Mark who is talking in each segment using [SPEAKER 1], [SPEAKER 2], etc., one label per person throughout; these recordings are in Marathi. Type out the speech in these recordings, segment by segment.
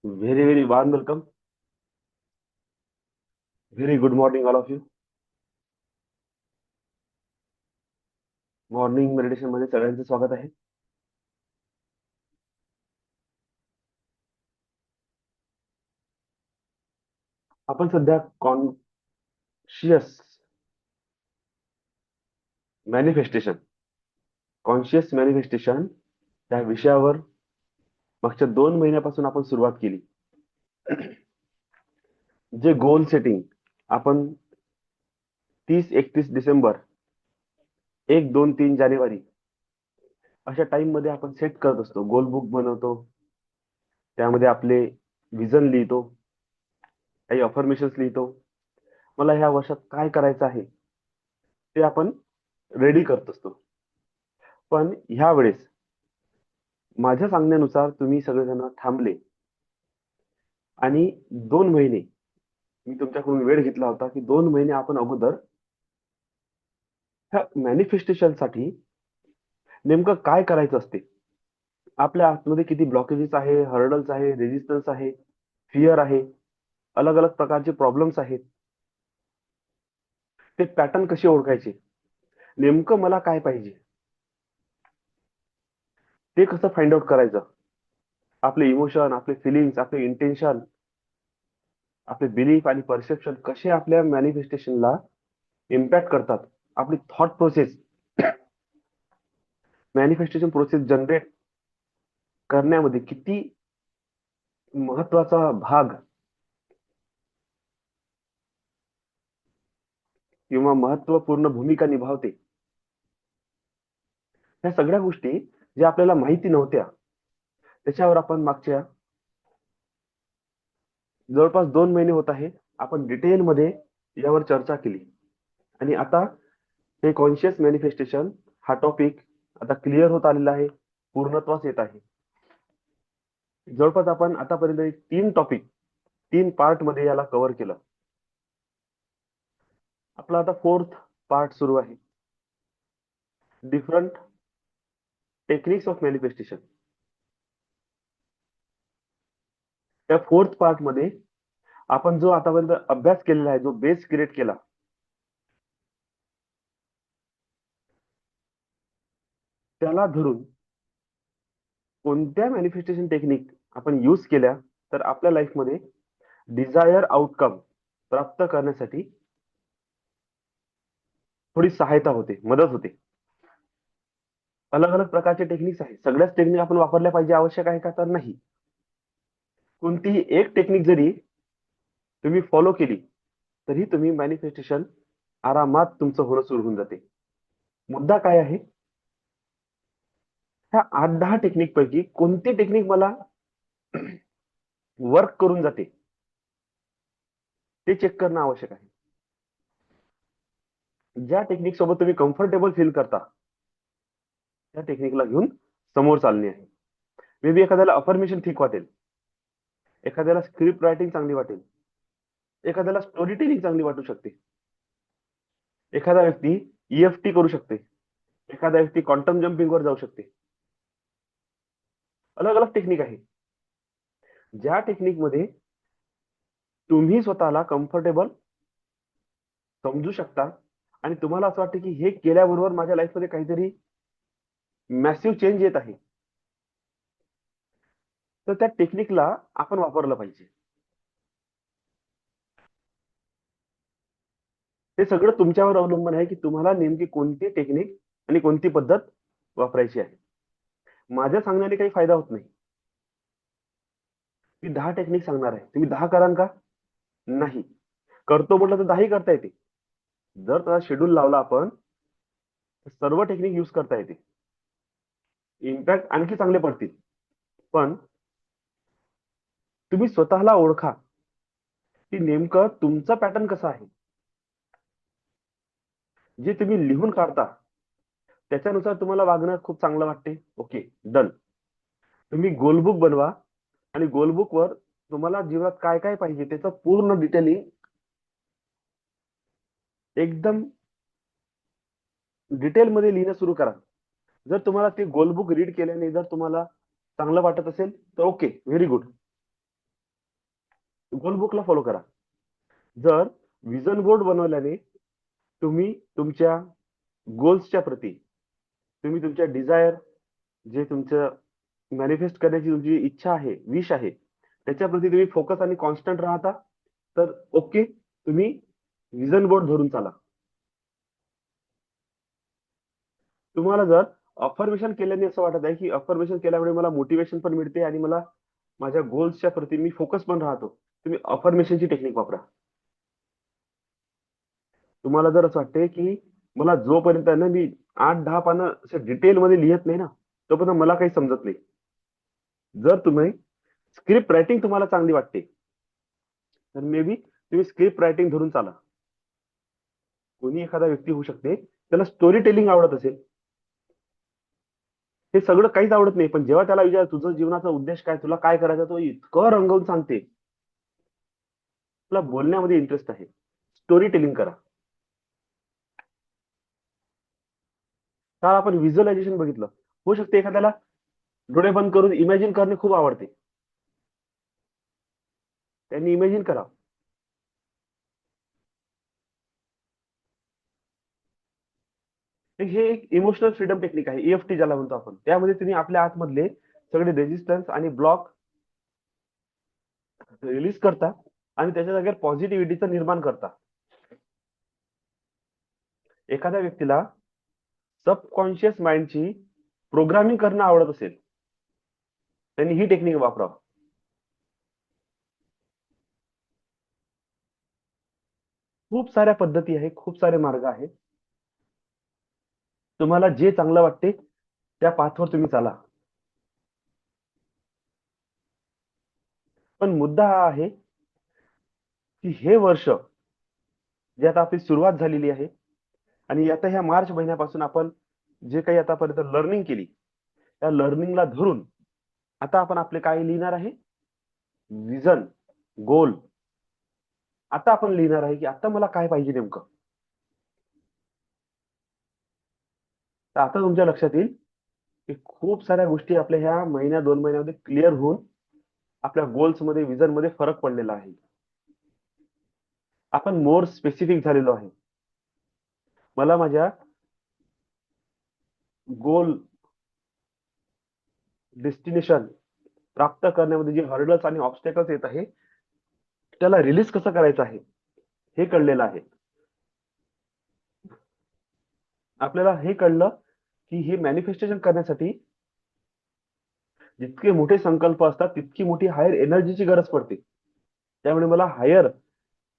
[SPEAKER 1] Very, very warm welcome. Very good morning, all of you. Morning meditation मध्ये सगळ्यांचं स्वागत आहे. आपण सध्या कॉन्शियस मॅनिफेस्टेशन कॉन्शियस मॅनिफेस्टेशन या विषयावर मागच्या 2 महिन्यापासून आपण सुरुवात केली. जे गोल सेटिंग आपण 30-31 डिसेंबर 1-2-3 जानेवारी अशा टाइम मध्ये आपण सेट करत असतो. गोल बुक बनवतो, त्यामध्ये आपले विजन लिहितो, काही अफर्मेशन्स लिहितो. मला ह्या वर्षात काय करायचं आहे ते आपण रेडी करत असतो. पण ह्या वेळेस माझ्या सांगण्यानुसार तुम्ही सगळेजण थांबले आणि 2 महिने मी तुमच्याकडून वेळ घेतला होता की 2 महिने आपण अगोदर ह्या मॅनिफेस्टेशनसाठी नेमकं काय करायचं असते, आपल्या आतमध्ये किती ब्लॉकेजेस आहे, हर्डल्स आहे, रेजिस्टन्स आहे, फिअर आहे, अलग अलग प्रकारचे प्रॉब्लेम्स आहेत, ते पॅटर्न कसे ओळखायचे, नेमकं मला काय पाहिजे ते कसं फाइंड आउट करायचं, आपले इमोशन, आपले फिलिंग्स, आपले इंटेन्शन, आपले बिलीफ आणि परसेप्शन कसे आपल्या मॅनिफेस्टेशनला इम्पॅक्ट करतात, आपली thought process manifestation process generate करण्यामध्ये किती महत्वाचा भाग किंवा महत्वपूर्ण भूमिका निभावते. ह्या सगळ्या गोष्टी ज्या आपल्याला माहिती नव्हत्या त्याच्यावर आपण मागच्या जवळपास 2 महिने होत आहे आपण डिटेलमध्ये यावर चर्चा केली. आणि आता हे कॉन्शियस मॅनिफेस्टेशन हा टॉपिक आता क्लिअर होत आलेला आहे, पूर्णत्वास येत आहे. जवळपास आपण आतापर्यंत 3 पार्ट मध्ये याला कव्हर केलं. आपला आता 4th पार्ट सुरू आहे, डिफरंट टेक्निक्स ऑफ मॅनिफेस्टेशन. त्या 4th पार्ट मध्ये आपण जो आतापर्यंत अभ्यास केलेला आहे, जो बेस क्रिएट केला, त्याला धरून कोणत्या मॅनिफेस्टेशन टेक्निक आपण यूज केल्या तर आपल्या लाईफमध्ये डिझायर आउटकम प्राप्त करण्यासाठी थोडी सहायता होते, मदत होते. अलग अलग प्रकारचे टेक्निक्स आहेत, सगळ्याच टेक्निक आपण वापरल्या पाहिजे आवश्यक आहे का, तर नाही. कोणतीही एक टेक्निक जरी तुम्ही फॉलो केली तरी तुम्ही मॅनिफेस्टेशन आरामात तुमचं होणं सुरू होऊन जाते. मुद्दा काय आहे, ह्या 8-10 टेक्निक पैकी कोणती टेक्निक मला वर्क करून जाते ते चेक करणं आवश्यक आहे. ज्या टेक्निक सोबत तुम्ही कम्फर्टेबल फील करता त्या टेक्निकला घेऊन समोर चालणे आहे. मे बी एखाद्याला अफर्मेशन ठीक वाटेल, एखाद्याला स्क्रिप्ट रायटिंग चांगली वाटेल, एखाद्याला स्टोरी टेलिंग चांगली वाटू शकते, एखादा व्यक्ती EFT करू शकते, एखादा व्यक्ती क्वांटम जम्पिंग वर जाऊ शकते. अलग अलग टेक्निक आहे. ज्या टेक्निक मध्ये तुम्ही स्वतःला कम्फर्टेबल समजू शकता आणि तुम्हाला असं वाटतं की हे केल्याबरोबर माझ्या लाईफमध्ये काहीतरी मॅसिव्ह चेंज येत आहे, तर त्या टेक्निकला आपण वापरलं पाहिजे. हे सगळं तुमच्यावर अवलंबून आहे की तुम्हाला नेमकी कोणती टेक्निक आणि कोणती पद्धत वापरायची आहे. माझ्या सांगण्याने काही फायदा होत नाही. मी 10 टेक्निक सांगणार आहे, तुम्ही 10 कराल का, नाही. करतो म्हटलं तर 10ही करता येते. जर त्याचा शेड्यूल लावला आपण तर सर्व टेक्निक यूज करता येते, इम्पॅक्ट आणखी चांगले पडतील. पण तुम्ही स्वतःला ओळखा की नेमकं तुमचा पॅटर्न कसा आहे. जे तुम्ही लिहून काढता त्याच्यानुसार तुम्हाला वागणं खूप चांगलं वाटते, ओके, डन. तुम्ही गोलबुक बनवा आणि गोलबुक वर तुम्हाला जीवनात काय काय पाहिजे त्याचं पूर्ण डिटेलिंग एकदम डिटेल मध्ये लिहिणं सुरू करा. जर तुम्हाला ते गोलबुक रीड केल्याने जर तुम्हाला चांगलं वाटत असेल तर ओके, व्हेरी गुड. गोल बुकला फॉलो करा. जर विजन बोर्ड बनवल्याने तुम्ही तुमच्या गोल्सच्या प्रती, तुम्ही तुमच्या डिझायर, जे तुमचं मॅनिफेस्ट करण्याची तुमची इच्छा आहे, विश आहे, त्याच्याप्रती तुम्ही फोकस आणि कॉन्स्टंट राहता, तर ओके, तुम्ही विजन बोर्ड धरून चाला. तुम्हाला जर अफर्मेशन केल्याने असं वाटत आहे की अफर्मेशन केल्यामुळे मला मोटिवेशन पण मिळते आणि मला माझ्या गोल्सच्या प्रती मी फोकस पण राहतो, तुम्ही अफर्मेशनची टेक्निक वापरा. तुम्हाला जर असं वाटते की मला जोपर्यंत ना मी 8-10 पानं असे डिटेलमध्ये लिहत नाही ना, तोपर्यंत मला काही समजत नाही. जर तुम्ही स्क्रिप्ट रायटिंग तुम्हाला चांगली वाटते, तर मे बी तुम्ही स्क्रिप्ट रायटिंग धरून चाला. कोणी एखादा व्यक्ती होऊ शकते, त्याला स्टोरी टेलिंग आवडत असेल. हे सगळं काहीच आवडत नाही, पण जेव्हा त्याला विचार तुझं जीवनाचा उद्देश काय, तुला काय करायचं, तो इतकं रंगवून सांगते. तुला बोलण्यामध्ये इंटरेस्ट आहे, स्टोरी टेलिंग करा. काल आपण व्हिज्युअलायझेशन बघितलं. होऊ शकते एखाद्याला डोळे बंद करून इमॅजिन करणे खूप आवडते, त्यांनी इमॅजिन करा. हे एक इमोशनल फ्रीडम टेक्निक आहे, ईएफटी ज्याला म्हणतो आपण. त्यामध्ये तुम्ही आपल्या आतमधले सगळे रेजिस्टन्स आणि ब्लॉक रिलीज करता आणि त्याच्या जागेवर पॉझिटिव्हिटीचं निर्माण करता. एखाद्या व्यक्तीला सबकॉन्शियस माइंडची प्रोग्रामिंग करणं आवडत असेल, त्यांनी ही टेक्निक वापरावं. खूप साऱ्या पद्धती आहे, खूप सारे मार्ग आहेत. तुम्हाला जे चांगलं वाटते त्या पाथवर तुम्ही चाला. पण मुद्दा हा आहे की हे वर्ष जे आता आपली सुरुवात झालेली आहे आणि आता ह्या मार्च महिन्यापासून आपण जे काही आतापर्यंत लर्निंग केली, त्या लर्निंगला धरून आता आपण आपले काय लिहिणार आहे, विजन, गोल. आता आपण लिहिणार आहे की आता मला काय पाहिजे नेमकं. तर आता तुमच्या लक्षात येईल की खूप साऱ्या गोष्टी आपल्या ह्या महिन्या 2 महिन्यामध्ये क्लिअर होऊन आपल्या गोल्स मध्ये, विजन मध्ये फरक पडलेला आहे. आपण मोर स्पेसिफिक झालेलो आहे. मला माझ्या गोल डेस्टिनेशन प्राप्त करण्यामध्ये जे हर्डल्स आणि ऑब्स्टॅकल्स येत आहे, त्याला रिलीज कसं करायचं आहे हे कळलेलं आहे. आपल्याला हे कळलं की हे मॅनिफेस्टेशन करण्यासाठी जितके मोठे संकल्प असतात तितकी मोठी हायर एनर्जीची गरज पडते. त्यामुळे मला हायर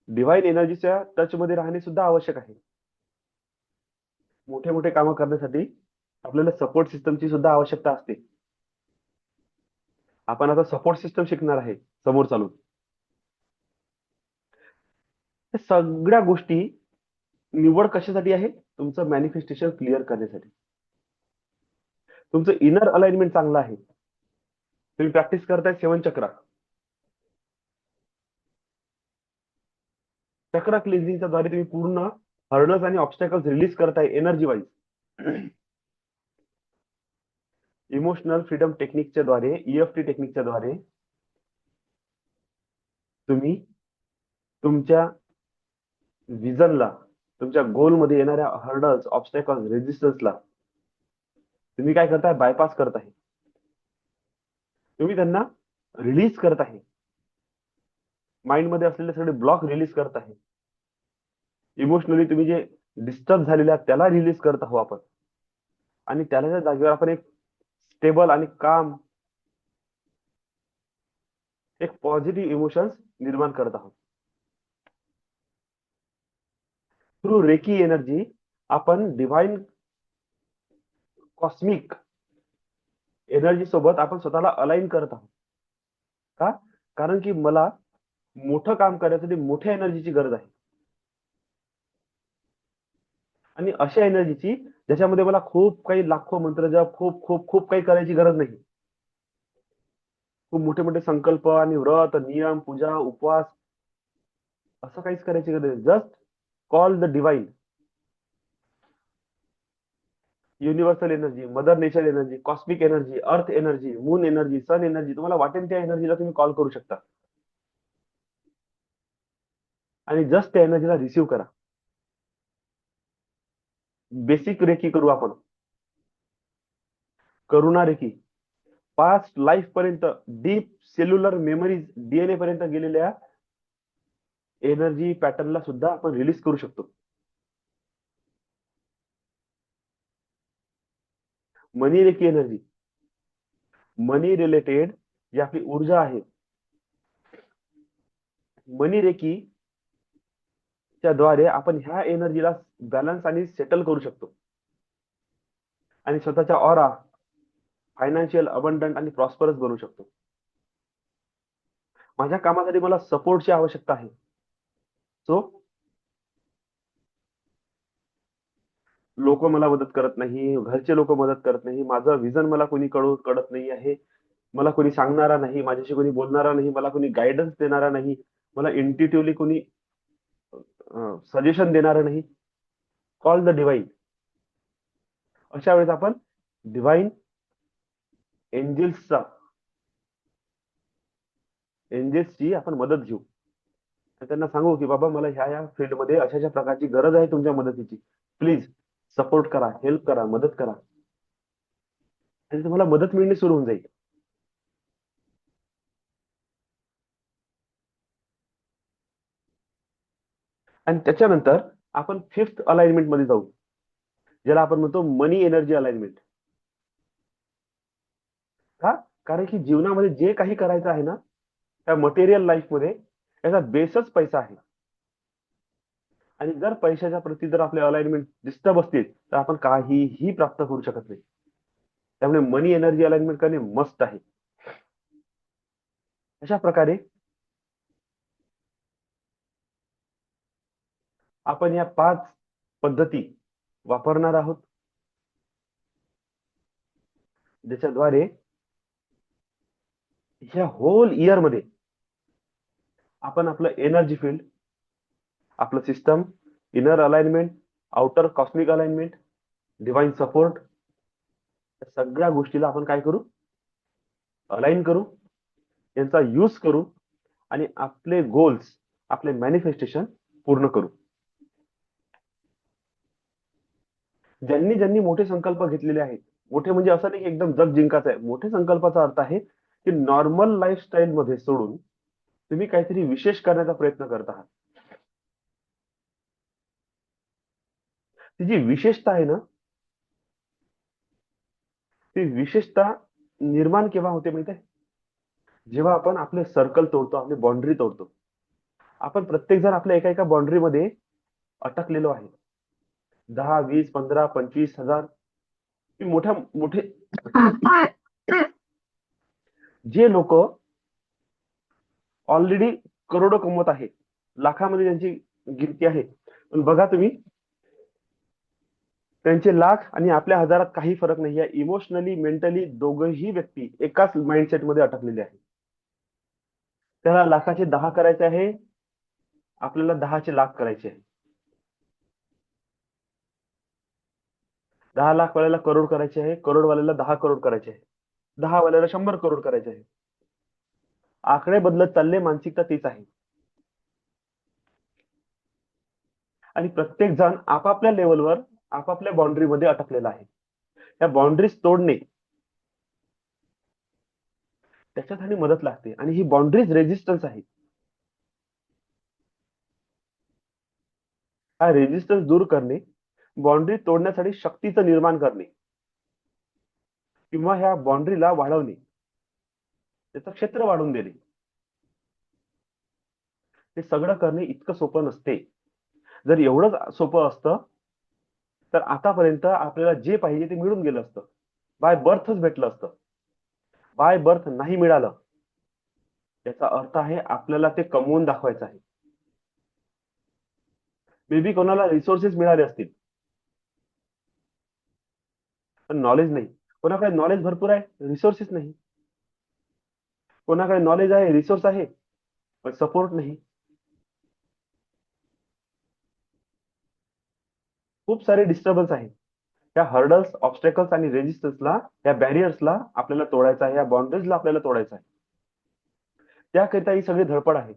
[SPEAKER 1] डिव्हाइन एनर्जीच्या टच मध्ये राहणे सुद्धा आवश्यक आहे. मोठे मोठे कामं करण्यासाठी आपल्याला सपोर्ट सिस्टमची सुद्धा आवश्यकता असते. आपण आता सपोर्ट सिस्टम शिकणार आहे समोर चालून. या सगळ्या गोष्टी निवड कशासाठी आहे, तुमचं मॅनिफेस्टेशन क्लिअर करण्यासाठी. तुमचं इनर अलाइनमेंट चांगलं आहे, तुम्ही प्रॅक्टिस करताय 7 चक्रा. चक्रा क्लिन्झिंगच्या द्वारे तुम्ही पूर्ण हर्डल्स आणि ऑब्स्टॅकल्स रिलीज करताय एनर्जी वाईज. इमोशनल फ्रीडम टेक्निकच्या द्वारे, ईएफटी टेक्निकच्या द्वारे तुम्ही तुमच्या विजनला, तुमच्या गोलमध्ये येणाऱ्या हर्डल्स, ऑब्स्टॅकल्स, रेजिस्टन्सला तुम्ही काय करताय, बायपास करत आहे. तुम्ही त्यांना रिलीज करत आहे. माइंडमध्ये असलेले सगळे ब्लॉक रिलीज करत आहे. इमोशनली तुम्ही जे डिस्टर्ब झालेले आहात त्याला रिलीज करत आहोत आपण. आणि त्याच्या जागेवर आपण एक स्टेबल आणि काम, एक पॉझिटिव्ह इमोशन्स निर्माण करत आहोत. थ्रू रेकी एनर्जी आपण डिव्हाइन कॉस्मिक एनर्जी सोबत आपण स्वतःला अलाइन करत आहोत. का? कारण की मला मोठं काम करण्यासाठी मोठ्या एनर्जीची गरज आहे. आणि अशा एनर्जीची ज्याच्यामध्ये मला खूप काही लाखो मंत्र जप, खूप खूप खूप काही करायची गरज नाही. खूप मोठे मोठे संकल्प आणि व्रत, नियम, पूजा, उपवास असं काहीच करायची गरज नाही. Just call the divine, universal energy, mother nature energy, cosmic energy, earth energy, moon energy, sun energy, तुम्हाला वाटेल त्या एनर्जीला तुम्ही कॉल करू शकता. आणि जस्ट त्या एनर्जीला रिसीव्ह करा. बेसिक रेकी करू आपण. करुणा रेकी. पास्ट लाईफ पर्यंत डीप सेल्युलर मेमरीज डीएनए पर्यंत गेलेल्या एनर्जी पॅटर्नला सुद्धा आपण रिलीज करू शकतो. मनी रेकी एनर्जी. मनी रिलेटेड जी आपली ऊर्जा आहे, मनी रेकी च्या द्वारे आपण ह्या एनर्जीला बॅलन्स आणि सेटल करू शकतो आणि स्वतःच्या ऑरा फायनान्शियल अबंडंट आणि प्रॉस्परस बनवू शकतो. माझ्या कामासाठी मला सपोर्टची आवश्यकता आहे. सो लोक मला मदत करत नाही, घरचे लोक मदत करत नाही, माझं विजन मला कोणी कळत नाही आहे, मला कोणी सांगणारा नाही, माझ्याशी कोणी बोलणारा नाही, मला कोणी गायडन्स देणारा नाही, मला इंट्युटिव्हली कोणी सजेशन देणारं नाही. Call the divine. अशा वेळेस आपण डिवाइन एंजेल्सची आपण मदत घेऊ. त्यांना सांगू की बाबा मला ह्या फील्डमध्ये अशा प्रकारची गरज आहे तुमच्या मदतीची, प्लीज सपोर्ट करा, हेल्प करा, मदत करा, आणि तुम्हाला मदत मिळणे सुरू होऊन जाईल. आणि त्याच्यानंतर आपण फिफ्थ अलाइनमेंट मध्ये जाऊ, ज्याला आपण म्हणतो मनी एनर्जी अलाइनमेंट. का? कारण की जीवनामध्ये जे काही करायचं आहे ना, त्या मटेरियल लाईफ मध्ये याचा बेसच पैसा आहे. आणि जर पैशाच्या प्रती जर आपले अलाइनमेंट डिस्टर्ब असतील तर आपण काहीही प्राप्त करू शकत नाही. त्यामुळे मनी एनर्जी अलाइनमेंट करणे मस्त आहे. अशा प्रकारे आपण या 5 पद्धती वापरणार आहोत, ज्याच्याद्वारे ह्या होल इयर मध्ये आपण आपलं एनर्जी फील्ड, आपलं system, inner alignment, outer cosmic alignment, divine support, सगळ्या गोष्टीला आपण काय करू, अलाइन करू, यांचा यूज करू आणि आपले गोल्स, आपले मॅनिफेस्टेशन पूर्ण करू. ज्यांनी ज्यांनी मोठे संकल्प घेतलेले आहेत, मोठे म्हणजे असं नाही की एकदम जग जिंकायचं आहे, मोठे संकल्पाचा अर्थ आहे की नॉर्मल लाईफस्टाईल मध्ये सोडून तुम्ही काहीतरी विशेष करण्याचा प्रयत्न करत आहात. ती जी विशेषता आहे ना, ती विशेषता निर्माण केव्हा होते माहिती आहे? जेव्हा आपण आपले सर्कल तोडतो, आपली बाउंड्री तोडतो. आपण प्रत्येक जण आपल्या एका एका बाउंड्री मध्ये अटकलेलो आहे. 10, 20, 15, 25,000 मोठ्या मोठे जे लोक ऑलरेडी करोडो कमवत आहे, लाखामध्ये त्यांची गिनती आहे, पण बघा तुम्ही, त्यांचे लाख आणि आपल्या हजारात काही फरक नाही आहे. इमोशनली, मेंटली दोघही व्यक्ती एकाच माइंडसेट मध्ये अटकलेले आहे. त्याला लाखाचे 10 करायचे आहे, आपल्याला 10चे लाख करायचे आहे. 10 लाख वाल्याला करोड करायचे आहे, करोड वाल्याला 10 करोड करायचे आहे, 10 वाल्याला 100 करोड करायचे आहे. आकडे बदलत चालले, मानसिकता तीच आहे. आणि प्रत्येक जण आपापल्या लेवलवर आपापल्या बाउंड्री मध्ये अटकलेला आहे. त्या बाउंड्रीज तोडणे, त्याच्यासाठी मदत लागते आणि ही बाउंड्रीज रेजिस्टन्स आहे. हा रेजिस्टन्स दूर करणे, बाउंड्री तोडण्यासाठी शक्तीचं निर्माण करणे किंवा ह्या बाउंड्रीला वाढवणे, त्याचं क्षेत्र वाढवून देणे, हे सगळं करणे इतकं सोपं नसते. जर एवढंच सोपं असतं तर आतापर्यंत आपल्याला जे पाहिजे ते मिळून गेलं असतं, बाय बर्थच भेटलं असतं. बाय बर्थ नाही मिळालं, याचा अर्थ आहे आपल्याला ते कमवून दाखवायचं आहे. मे बी कोणाला रिसोर्सेस मिळाले असतील, पण नॉलेज नाही. कोणाकडे नॉलेज भरपूर आहे, रिसोर्सेस नाही. कोणाकडे नॉलेज आहे, रिसोर्स आहे, पण सपोर्ट नाही. खूप सारे डिस्टर्बन्स आहे. या हर्डल्स, ऑब्स्टेकल्स आणि रेजिस्टन्सला, या बॅरियर्सला आपल्याला तोडायचं आहे, या बाउंड्रीजला आपल्याला तोडायचं आहे. त्याकरिता ही सगळी धडपड आहे.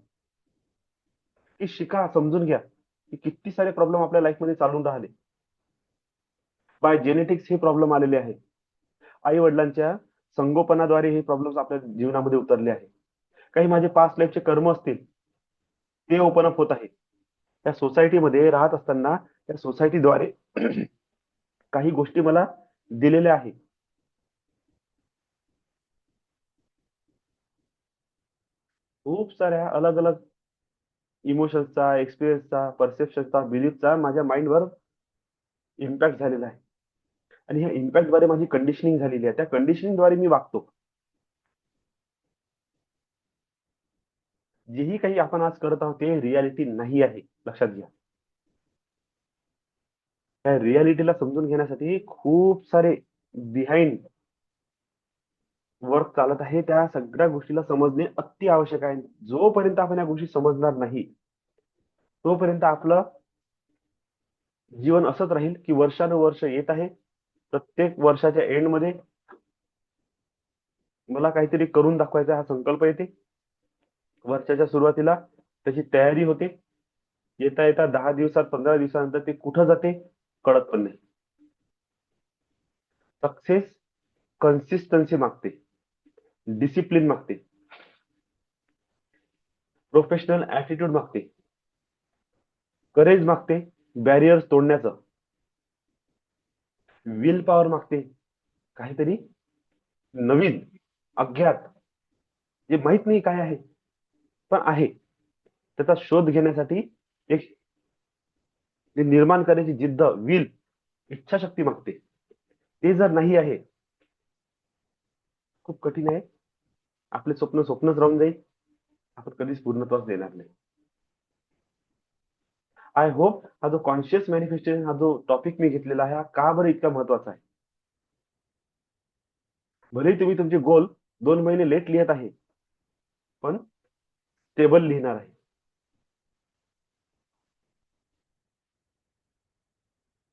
[SPEAKER 1] की शिका, समजून घ्या की किती सारे प्रॉब्लेम आपल्या लाईफमध्ये चालून राहिले. बाय जेनेटिक्स हे प्रॉब्लेम आलेले आहेत. आई वडिलांच्या संगोपनाद्वारे हे प्रॉब्लेम्स आपल्या जीवनामध्ये उतरले आहे. काही माझे पास्ट लाईफचे कर्म असतील, ते ओपन अप होत आहे. त्या सोसायटीमध्ये राहत असताना त्या सोसायटीद्वारे काही गोष्टी मला दिलेल्या आहे. खूप साऱ्या अलग अलग इमोशन्सचा, एक्सपिरियन्सचा, परसेप्शनचा, बिलीफचा माझ्या माइंडवर इम्पॅक्ट झालेला आहे. आणि ह्या इम्पॅक्टद्वारे माझी कंडिशनिंग झालेली आहे. त्या कंडिशनिंगद्वारे मी वागतो. जेही काही आपण आज करत आहोत ते रियालिटी नाही आहे, लक्षात घ्या. त्या रियालिटीला समजून घेण्यासाठी खूप सारे बिहाइंड वर्क चालत आहे. त्या सगळ्या गोष्टीला समजणे अति आवश्यक आहे. जोपर्यंत आपण या गोष्टी समजणार नाही, तोपर्यंत आपलं जीवन असंच राहील की वर्षानुवर्ष येत आहे. प्रत्येक वर्षाच्या एंडमध्ये मला काहीतरी करून दाखवायचा हा संकल्प येते. वर्षाच्या सुरुवातीला त्याची तयारी होते. येता येता 10 दिवसात, 15 दिवसानंतर ते कुठं जाते कळत पण नाही. सक्सेस कन्सिस्टन्सी मागते, डिसिप्लिन मागते, प्रोफेशनल ऍटिट्यूड मागते, करेज मागते, बॅरियर्स तोडण्याचं, विल पॉवर मागते, काहीतरी नवीन, अज्ञात, जे माहित नाही काय आहे पण आहे, त्याचा शोध घेण्यासाठी एक जे निर्माण करण्याची जिद्द, विल, इच्छाशक्ती मागते. ते जर नाही आहे, खूप कठीण आहे. आपले स्वप्न स्वप्नच राहून जाईल. आपण कधीच पूर्णत्वास देणार नाही. आय होप हा जो कॉन्शियस मॅनिफेस्टेशन हा जो टॉपिक मी घेतलेला आहे, हा का बरं इतका महत्वाचा आहे. भले तुम्ही तुमचे गोल 2 महिने लेट लिहित आहे, पण स्टेबल लिहिणार आहे.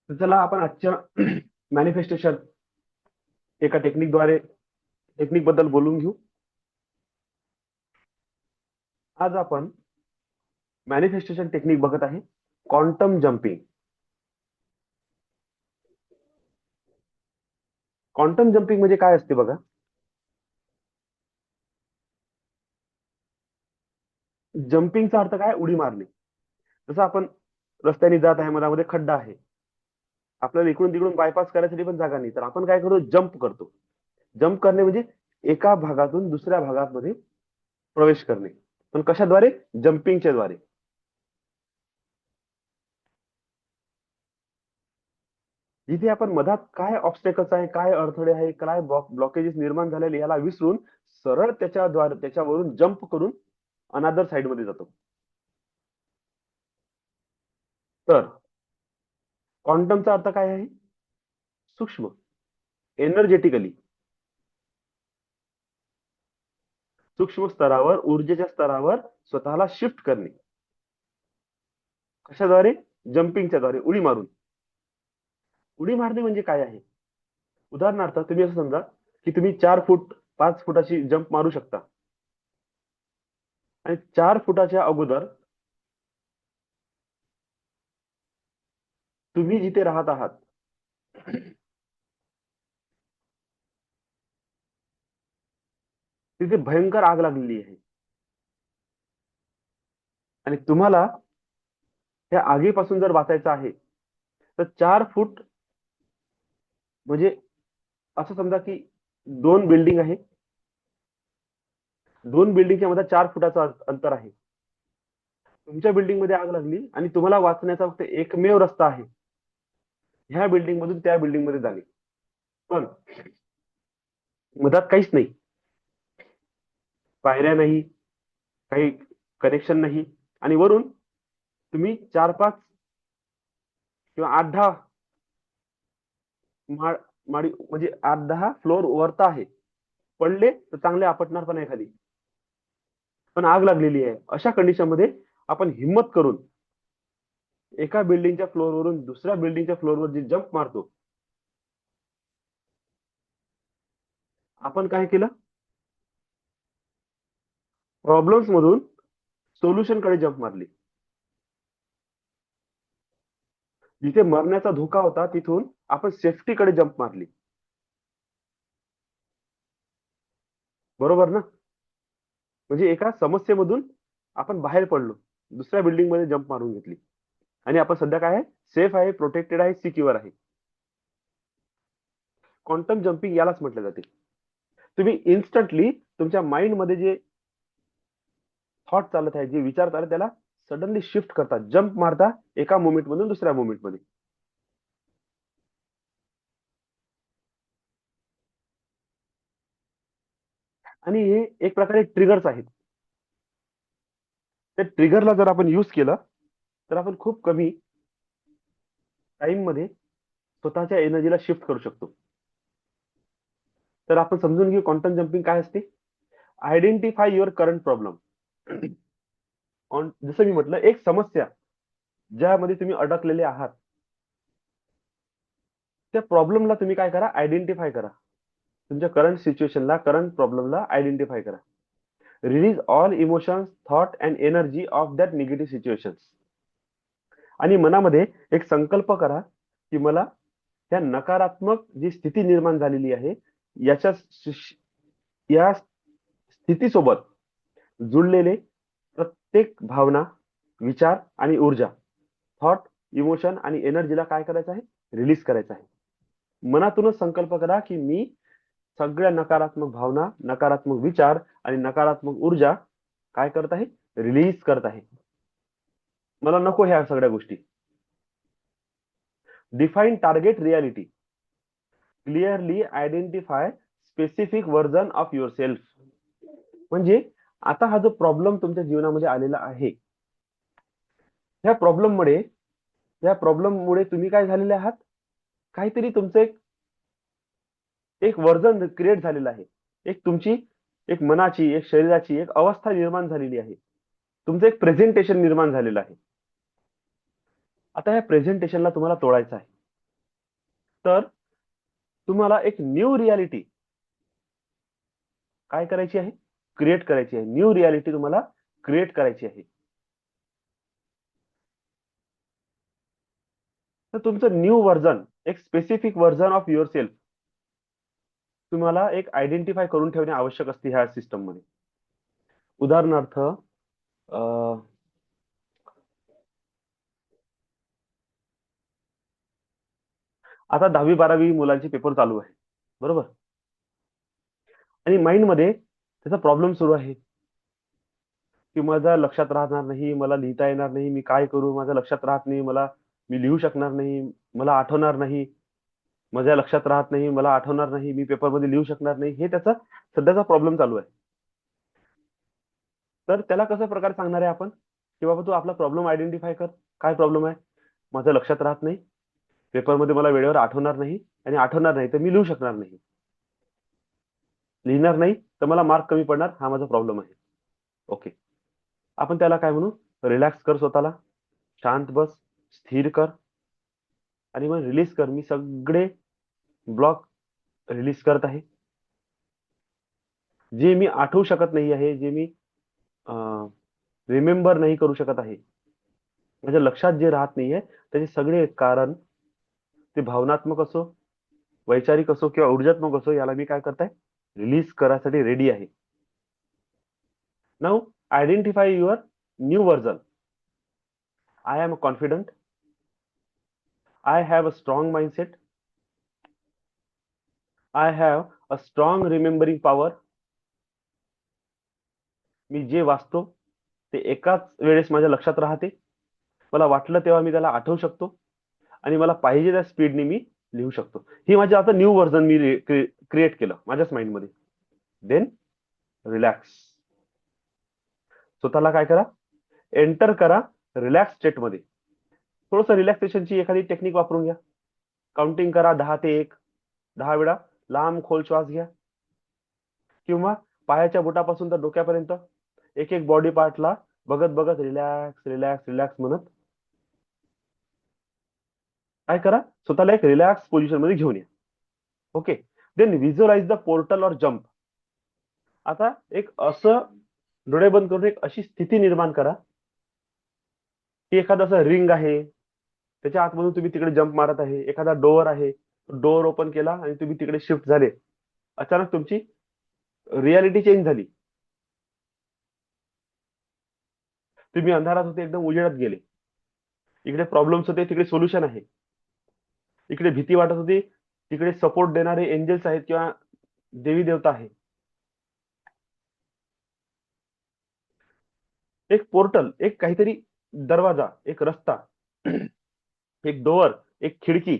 [SPEAKER 1] तर चला आपण आजच्या मॅनिफेस्टेशन एका टेक्निक बद्दल बोलून घेऊ. आज आपण मॅनिफेस्टेशन टेक्निक बघत आहे क्वांटम जम्पिंग. क्वांटम जम्पिंग म्हणजे काय असते बघा. जम्पिंगचा अर्थ काय, उडी मारणे. जसं आपण रस्त्याने जात आहे, मधामध्ये खड्डा आहे, आपल्याला इकडून तिकडून बायपास करायसाठी पण जागा नाही, तर आपण काय करतो, जम्प करतो. जम्प करणे म्हणजे एका भागातून दुसऱ्या भागामध्ये प्रवेश करणे, पण कशाद्वारे, जम्पिंगच्या द्वारे. जिथे आपण मधात काय ऑब्स्टेकल्स आहे, काय अडथळे आहे, काय ब्लॉकेजेस निर्माण झालेले याला विसरून सरळ त्याच्यावरून जम्प करून अनादर साइड मध्ये जातो. तर क्वांटमचा अर्थ काय आहे, सूक्ष्म, एनर्जेटिकली, सूक्ष्म स्तरावर, ऊर्जेच्या स्तरावर स्वतःला शिफ्ट करणे. कशाद्वारे, जम्पिंगच्या द्वारे, उडी मारून. उडी मारणे म्हणजे काय आहे, उदाहरणार्थ तुम्ही असं समजा की तुम्ही 4 फूट 5 फुटाची जंप मारू शकता, आणि 4 फुटाच्या अगोदर तुम्ही जिथे राहत आहात तिथे भयंकर आग लागलेली आहे, आणि तुम्हाला त्या आगीपासून जर वाचायचं आहे, तर 4 फूट म्हणजे असं समजा की 2 बिल्डिंग आहे, 2 बिल्डिंगच्या मध्ये 4 फुटाचं अंतर आहे. तुमच्या बिल्डिंग मध्ये आग लागली आणि तुम्हाला वाचण्याचा फक्त एकमेव रस्ता आहे, ह्या बिल्डिंग मधून त्या बिल्डिंग मध्ये जाणे. पण मधात काहीच नाही, पायऱ्या नाही, काही कनेक्शन नाही, आणि वरून तुम्ही 4-5 किंवा 8-10 माळी म्हणजे 8-10 फ्लोर वरता आहे. पडले तर चांगले आपटणार पण आहे खाली, पण आग लागलेली आहे. अशा कंडिशन मध्ये आपण हिम्मत करून एका बिल्डिंगच्या फ्लोअरवरून दुसऱ्या बिल्डिंगच्या फ्लोअरवर जे जंप मारतो, आपण काय केलं, प्रॉब्लेम्स मधून सोल्युशन कडे जंप मारली. जिथे मरण्याचा धोका होता तिथून आपण सेफ्टीकडे जंप मारली. बरोबर ना? म्हणजे एका समस्येमधून आपण बाहेर पडलो, दुसऱ्या बिल्डिंग मध्ये जंप मारून घेतली आणि आपण सध्या काय आहे, सेफ आहे, प्रोटेक्टेड आहे, सिक्युअर आहे. क्वांटम जम्पिंग यालाच म्हटलं जाते. तुम्ही इन्स्टंटली तुमच्या माइंड मध्ये जे थॉट चालत आहे, जे विचार चालत त्याला सडनली शिफ्ट करता, जंप मारता एका मोमेंट मधून दुसऱ्या मोमेंट मध्ये. आणि हे एक प्रकारे ट्रिगर्स आहेत. त्या ट्रिगरला जर आपण युज केलं तर आपण खूप कमी टाइम मध्ये स्वतःच्या एनर्जीला शिफ्ट करू शकतो. तर आपण समजून घेऊ क्वांटम जम्पिंग काय असते. Identify your current problem. जसं मी म्हटलं, एक समस्या ज्यामध्ये तुम्ही अडकलेले आहात, त्या प्रॉब्लेमला तुम्ही काय करा, आयडेंटिफाय करा. तुमच्या करंट सिच्युएशनला, करंट प्रॉब्लेमला आयडेंटिफाय करा. Release all emotions, thought and energy of that negative situation. आणि मनामध्ये एक संकल्प करा की मला त्या नकारात्मक जी स्थिती निर्माण झालेली आहे, याच्या या स्थितीसोबत जुळलेले प्रत्येक भावना, विचार आणि ऊर्जा, थॉट, इमोशन आणि एनर्जीला काय करायचं आहे, रिलीज करायचं आहे. मनातूनच संकल्प करा की मी सगळ्या नकारात्मक भावना, नकारात्मक विचार आणि नकारात्मक ऊर्जा काय करत आहे, रिलीज करत आहे. मला नको ह्या सगळ्या गोष्टी. Define target reality. Clearly identify specific version of your self. म्हणजे आता हा जो प्रॉब्लेम तुमच्या जीवनामध्ये आलेला आहे, ह्या प्रॉब्लेममुळे तुम्ही काय झालेले आहात, काहीतरी तुमचं एक वर्जन क्रिएट झालेलं आहे. एक तुमची, एक मनाची, एक शरीराची एक अवस्था निर्माण झालेली आहे. तुमचं एक प्रेझेंटेशन निर्माण झालेलं आहे. आता या प्रेझेंटेशनला तुम्हाला तोडायचं आहे. तर तुम्हाला एक न्यू रियालिटी काय करायची आहे, क्रिएट करायची आहे. न्यू रियालिटी तुम्हाला क्रिएट करायची आहे. तर तुमचं न्यू व्हर्जन, एक specific version of your self तुम्हाला एक आयडेंटिफाय करून ठेवणे आवश्यक असते ह्या सिस्टम मध्ये. उदाहरणार्थ, आता 10वी-12वी मुलांचे पेपर चालू आहे, बरोबर. आणि माइंड मध्ये त्याचा प्रॉब्लेम सुरू आहे की माझ्या लक्षात राहणार नाही, मला लिहिता येणार नाही, मी काय करू, माझ्या लक्षात राहत नाही, मी लिहू शकणार नाही, मला आठवणार नाही, माझ्या लक्षात राहत नाही, मला आठवणार नाही, मी पेपरमध्ये लिहू शकणार नाही. हे त्याचा सध्याचा प्रॉब्लेम चालू आहे. तर त्याला कसं प्रकारे सांगणार आहे आपण की बाबा तू आपला प्रॉब्लेम आयडेंटिफाय कर. काय प्रॉब्लेम आहे, माझ्या लक्षात राहत नाही, पेपरमध्ये मला वेळेवर आठवणार नाही, आणि आठवणार नाही तर मी लिहू शकणार नाही, लिहिणार नाही तर मला मार्क कमी पडणार, हा माझा प्रॉब्लेम आहे. ओके, आपण त्याला काय म्हणू, रिलॅक्स कर स्वतःला, शांत बस, स्थिर कर आणि मग रिलीज कर. मी सगळे ब्लॉक रिलीज करत आहे. जे मी आठवू शकत नाही आहे, जे मी रिमेंबर नाही करू शकत आहे, माझ्या लक्षात जे राहत नाहीये, त्याचे सगळे कारण, ते भावनात्मक असो, वैचारिक असो किंवा ऊर्जात्मक असो, याला मी काय करताय, रिलीज करायसाठी रेडी आहे. Now identify your new version. I am confident, I have a strong mindset, I have a strong remembering power. मी जे वाचतो ते एकाच वेळेस माझ्या लक्षात राहते, मला वाटलं तेव्हा मी त्याला आठवू शकतो, आणि मला पाहिजे त्या स्पीडने मी लिहू शकतो. ही माझी आता न्यू व्हर्जन मी क्रिएट केलं माझ्याच माइंडमध्ये. Then relax. स्वतःला काय करा, एंटर करा रिलॅक्स स्टेटमध्ये. थोडंसं रिलॅक्सेशनची एखादी टेक्निक वापरून घ्या. काउंटिंग करा 10 ते 1, 10 वेळा लांब खोल श्वास घ्या, किंवा पायाच्या बोटापासून तर डोक्यापर्यंत एक एक बॉडी पार्टला बघत बघत रिलॅक्स रिलॅक्स रिलॅक्स म्हणत काय करा, स्वतःला एक रिलॅक्स पोझिशन मध्ये घेऊन या. Okay, then visualise the portal or jump. आता एक असं डोळे बंद करून एक अशी स्थिती निर्माण करा की एखादं असं रिंग आहे, त्याच्या आतमधून तुम्ही तिकडे जम्प मारत आहे, एखादा डोअर आहे, डोअर ओपन केला आणि तुम्ही तिकडे शिफ्ट झाले. अचानक तुमची रियालिटी चेंज झाली. तुम्ही अंधारात होते, एकदम उजेडात गेले. इकडे प्रॉब्लेम्स होते, तिकडे सोल्युशन आहे. इकडे भीती वाटत होती, तिकडे सपोर्ट देणारे एंजल्स आहेत किंवा देवी देवता आहे. एक पोर्टल, एक काहीतरी दरवाजा, एक रस्ता, एक डोअर, एक खिडकी,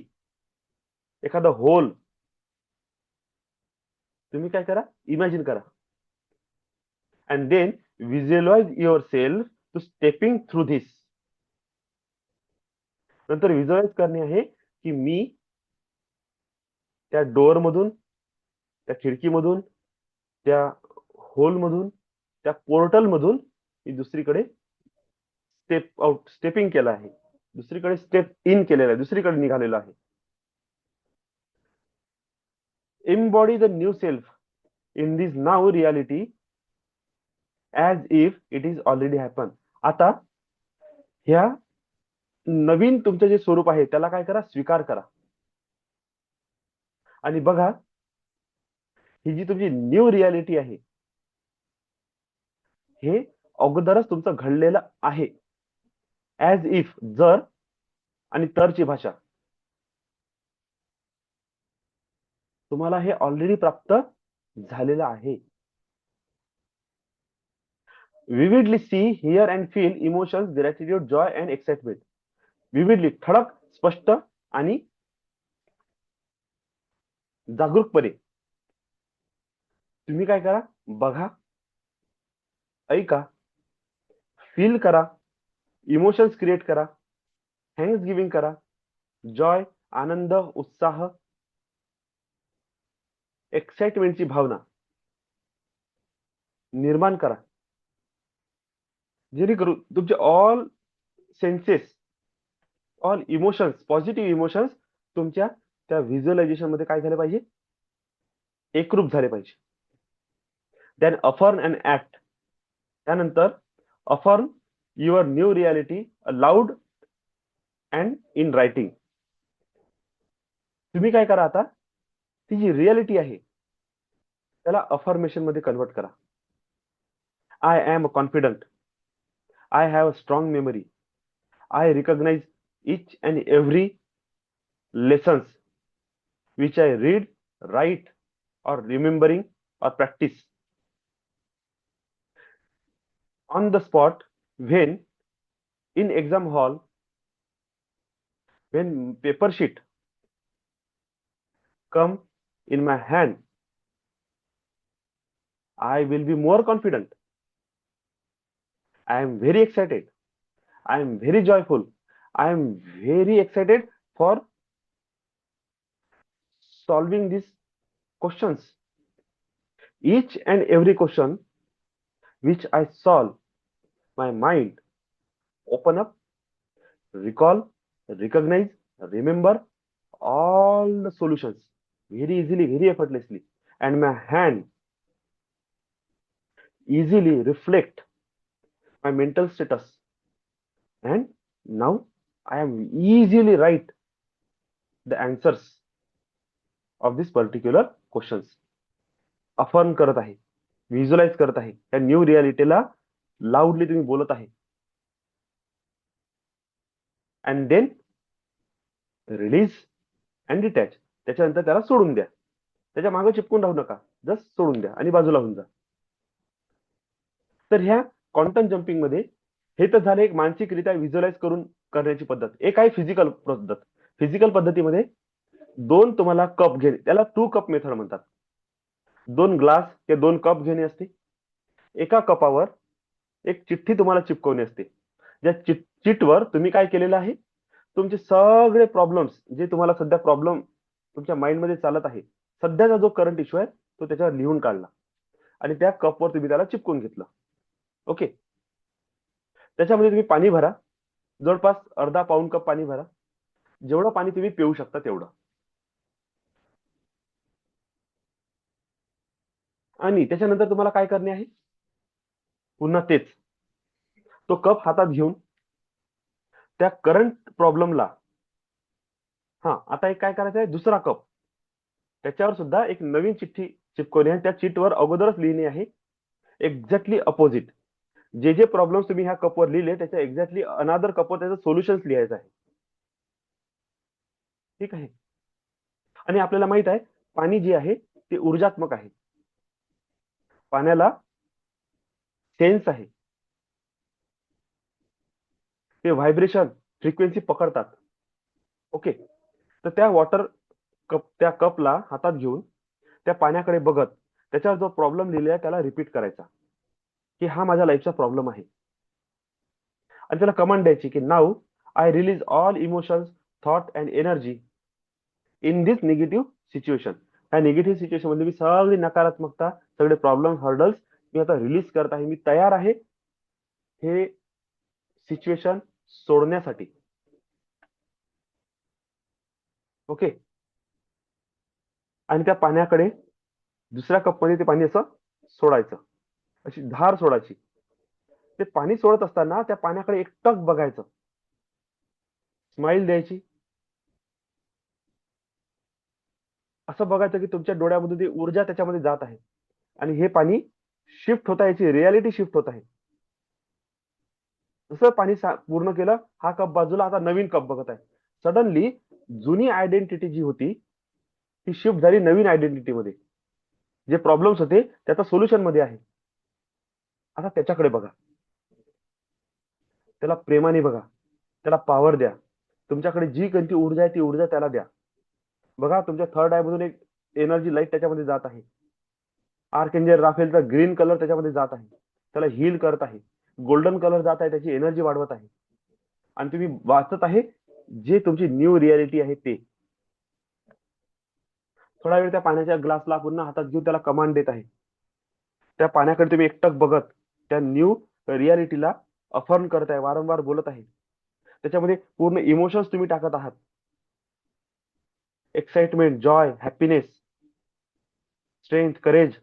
[SPEAKER 1] एखादा होल. तुम्ही काय करा, इमॅजिन करा. And then visualise yourself to stepping through this. नंतर व्हिज्युअलाइज करणे आहे की मी त्या डोअर मधून, त्या खिडकीमधून, त्या होल मधून, त्या पोर्टल मधून मी दुसरीकडे स्टेपिंग केलं आहे, दुसरीकडे स्टेप इन केलेलं आहे, दुसरीकडे निघालेलो आहे. Embody the new self in this now reality as if it is already happen. आता ह्या नवीन तुमचं जे स्वरूप आहे त्याला काय करा, स्वीकार करा. आणि बघा, ही जी तुमची न्यू रियालिटी आहे, हे अगोदरच तुमचं घडलेलं आहे. ॲज इफ, जर आणि तरची भाषा. तुम्हाला हे ऑलरेडी प्राप्त झालेलं आहे. Vividly see, hear and feel emotions, gratitude, joy and excitement. Vividly, ठळक, स्पष्ट आणि जागरूकपणे तुम्ही काय करा, बघा, ऐका, फील करा, इमोशन्स क्रिएट करा, थँक्स गिव्हिंग करा, जॉय, आनंद, उत्साह, एक्साइटमेंटची भावना निर्माण करा. जेणेकरून तुमचे all census, all emotions, positive emotions तुमच्या त्या व्हिज्युअलायझेशन मध्ये काय झाले पाहिजे, एकरूप झाले पाहिजे. Then affirm and act. त्यानंतर affirm your new reality loud and in writing. तुम्ही काय करा, आता ती जी रियालिटी आहे त्याला अफर्मेशन मध्ये कन्वर्ट करा. I am confident, I have a strong memory, I recognise each and every lessons which I read, write, or remembering or practice. On the spot, when in exam hall, when paper sheet come in my hand, I will be more confident. I am very excited. I am very joyful. I am very excited for solving these questions. Each and every question which I solve, my mind open up, recall, recognize, remember all the solutions very easily, very effortlessly, and my hand easily reflect my mental status, and now I am easily write the answers of this particular questions. Affirm करत आहे, व्हिज्युअलाइज करत आहे, या न्यू रियालिटीला लाऊडली तुम्ही बोलत आहे. And then release and detach. त्याच्यानंतर त्याला सोडून द्या, त्याच्या मागे चिपकून राहू नका, जस्ट सोडून द्या आणि बाजूला होऊन जा. तर ह्या क्वांटम जम्पिंग मध्ये हे तर झाले एक मानसिकरित्या व्हिज्युअलाइज करून करण्याची पद्धत. एक आहे फिजिकल पद्धत. फिजिकल पद्धतीमध्ये दोन तुम्हाला कप घेणे, त्याला 2 कप मेथड म्हणतात. 2 ग्लास ते 2 कप घेणे असते. एका कपावर एक चिठ्ठी तुम्हाला चिपकवणे असते. ज्या चिठ्ठीवर तुम्ही काय केलेलं आहे, तुमचे सगळे प्रॉब्लेम्स, जे तुम्हाला सध्या प्रॉब्लेम तुमच्या माइंड मध्ये चालत आहे, सध्याचा जो करंट इश्यू आहे तो त्याच्यावर लिहून काढला आणि त्या कपवर तुम्ही त्याला चिपकून घेतलं. ओके. त्याच्यामध्ये तुम्ही पाणी भरा, जवळपास अर्धा पाऊण कप पाणी भरा, जेवढं पाणी तुम्ही पिऊ शकता तेवढं. आणि त्याच्यानंतर तुम्हाला काय करणे आहे, पुन्हा तेच तो कप हातात घेऊन त्या करंट प्रॉब्लेमला हा, आता एक काय करायचं आहे, दुसरा कप त्याच्यावर सुद्धा एक नवीन चिठ्ठी चिपकवली आहे. त्या चिठ्ठीवर अगोदरच लिहिणे आहे एक्झॅक्टली अपोजिट. जे जे प्रॉब्लेम तुम्ही ह्या कपवर लिहिले त्याच्या एक्झॅक्टली अनादर कपवर त्याचं सोल्युशन लिहायचं आहे. ठीक आहे. आणि आपल्याला माहित आहे पाणी जे आहे ते ऊर्जात्मक आहे. पाण्याला सेन्स आहे. ते व्हायब्रेशन फ्रिक्वेन्सी पकडतात. ओके. तर त्या कपला हातात घेऊन त्या पाण्याकडे बघत त्याच्यावर जो प्रॉब्लेम लिहिला आहे त्याला रिपीट करायचा की हा माझ्या लाईफचा प्रॉब्लेम आहे. आणि त्याला कमांड द्यायची की now I release all emotions thought and energy in this negative situation. ह्या निगेटिव्ह सिच्युएशन मध्ये मी सगळी नकारात्मकता, सगळे प्रॉब्लेम, हर्डल्स मी आता रिलीज करत आहे. मी तयार आहे हे सिच्युएशन सोडण्यासाठी. ओके. आणि त्या पाण्याकडे दुसऱ्या कपमध्ये ते पाणी असं सोडायचं, अशी धार सोडायची. ते पाणी सोडत असताना त्या पाण्याकडे एकटक बघायचं, स्माइल द्यायची, असं बघायचं की तुमच्या डोळ्यामधून ती ऊर्जा त्याच्यामध्ये जात आहे आणि हे पाणी शिफ्ट होत आहे, याची रियालिटी शिफ्ट होत आहे. जसं पाणी पूर्ण केलं, हा कप बाजूला, आता नवीन कप बघत आहे. सडनली जुनी आयडेंटिटी जी होती ती शिफ्ट झाली नवीन आयडेंटिटी मध्ये. जे प्रॉब्लेम्स होते त्याचा सोल्युशन मध्ये आहे. आता त्याच्याकडे बघा, त्याला प्रेमाने बघा, त्याला पॉवर द्या. तुमच्याकडे जी कोणती ऊर्जा आहे ती ऊर्जा त्याला द्या. बघा तुमच्या थर्ड आय मधून एक एनर्जी लाईट त्याच्यामध्ये जात आहे. आर्कएंजल राफेलचा ग्रीन कलर त्याच्यामध्ये जात आहे, त्याला हील करत आहे. गोल्डन कलर जात आहे, त्याची एनर्जी वाढवत आहे. आणि तुम्ही वाचत आहे जे तुमची न्यू रियालिटी आहे ते. थोडा वेळ त्या पाण्याच्या ग्लासला पुन्हा हातात घेऊन त्याला कमांड देत आहे. त्या पाण्याकडे तुम्ही एकटक बघत त्या न्यू रियालिटीला अफर्म करत आहे, वारंवार बोलत आहे. त्याच्यामध्ये पूर्ण इमोशन्स तुम्ही टाकत आहात. Excitement, joy, happiness, strength, courage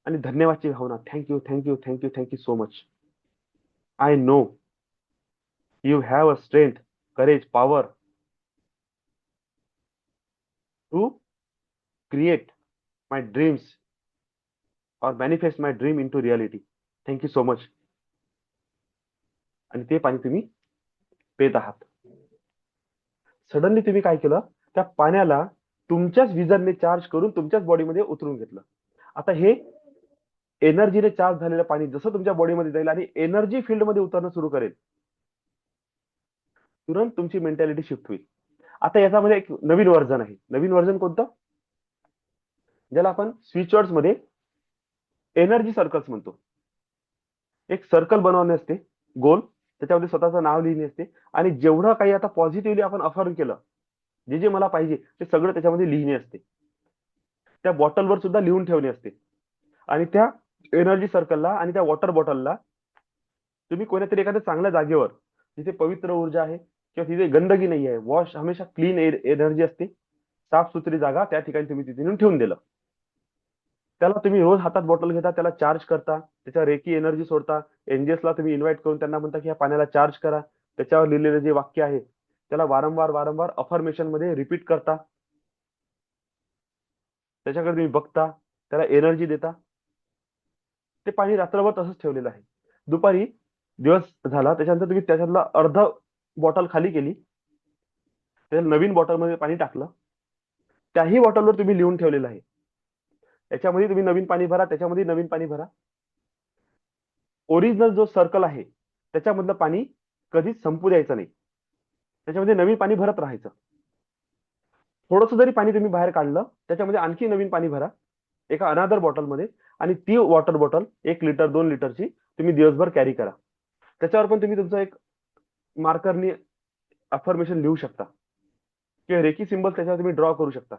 [SPEAKER 1] आणि धन्यवादची भावना. Thank you, thank you, thank you, thank you so much. I know you have a strength, courage, power to create my dreams और manifest my dream into reality. Thank you so much. आणि ते पाणी तुम्ही पेत आहात. सडनली तुम्ही काय केलं, त्या पाण्याला तुमच्याच विजनने चार्ज करून तुमच्याच बॉडीमध्ये उतरून घेतलं. आता हे एनर्जीने चार्ज झालेलं पाणी जसं तुमच्या बॉडीमध्ये जाईल आणि एनर्जी फील्डमध्ये उतरणं सुरू करेल, तुरंत तुमची मेंटॅलिटी शिफ्ट होईल. आता याच्यामध्ये एक नवीन व्हर्जन आहे. नवीन व्हर्जन कोणतं, ज्याला आपण स्विचवर्ड्स मध्ये एनर्जी सर्कल्स म्हणतो. एक सर्कल बनवणे असते गोल, त्याच्यामध्ये स्वतःचं नाव लिहिणे असते आणि जेवढं काही आता पॉझिटिव्हली आपण अफर्म केलं, जे जे मला पाहिजे ते सगळं त्याच्यामध्ये लिहिणे असते. त्या बॉटलवर सुद्धा लिहून ठेवणे असते. आणि त्या एनर्जी सर्कलला आणि त्या वॉटर बॉटलला तुम्ही कोणत्यातरी एखाद्या चांगल्या जागेवर, जिथे पवित्र ऊर्जा आहे किंवा तिथे गंदगी नाही आहे, वॉश हमेशा क्लीन एनर्जी असते, साफ सुथरी जागा, त्या ठिकाणी तुम्ही तिथे नेऊन ठेवून दिलं. त्याला तुम्ही रोज हातात बॉटल घेता, त्याला चार्ज करता, त्याच्या रेकी एनर्जी सोडता. एनजीएसला तुम्ही इन्व्हाइट करून त्यांना म्हणता की या पाण्याला चार्ज करा. त्याच्यावर लिहिलेलं जे वाक्य आहे त्याला वारंवार वारंवार अफर्मेशन मध्ये रिपीट करता. त्याच्याकडे तुम्ही बघता, त्याला एनर्जी देता. ते पाणी रात्रभर तसंच ठेवलेलं आहे. दुपारी दिवस झाला त्याच्यानंतर तुम्ही त्याच्यातला अर्ध बॉटल खाली केली, त्याच्या नवीन बॉटलमध्ये पाणी टाकलं. त्याही बॉटलवर तुम्ही लिहून ठेवलेलं आहे, याच्यामध्ये तुम्ही नवीन पाणी भरा, त्याच्यामध्ये नवीन पाणी भरा. ओरिजिनल जो सर्कल आहे त्याच्यामधलं पाणी कधीच संपू द्यायचं नाही, त्याच्यामध्ये नवीन पाणी भरत राहायचं. थोडंसं जरी पाणी तुम्ही बाहेर काढलं त्याच्यामध्ये आणखी नवीन पाणी भरा एका अनादर बॉटलमध्ये. आणि ती वॉटर बॉटल 1 लिटर 2 लिटरची तुम्ही दिवसभर कॅरी करा. त्याच्यावर पण तुम्ही तुमचं एक मार्करनी अफर्मेशन लिहू शकता किंवा रेकी सिम्बल त्याच्यावर तुम्ही ड्रॉ करू शकता.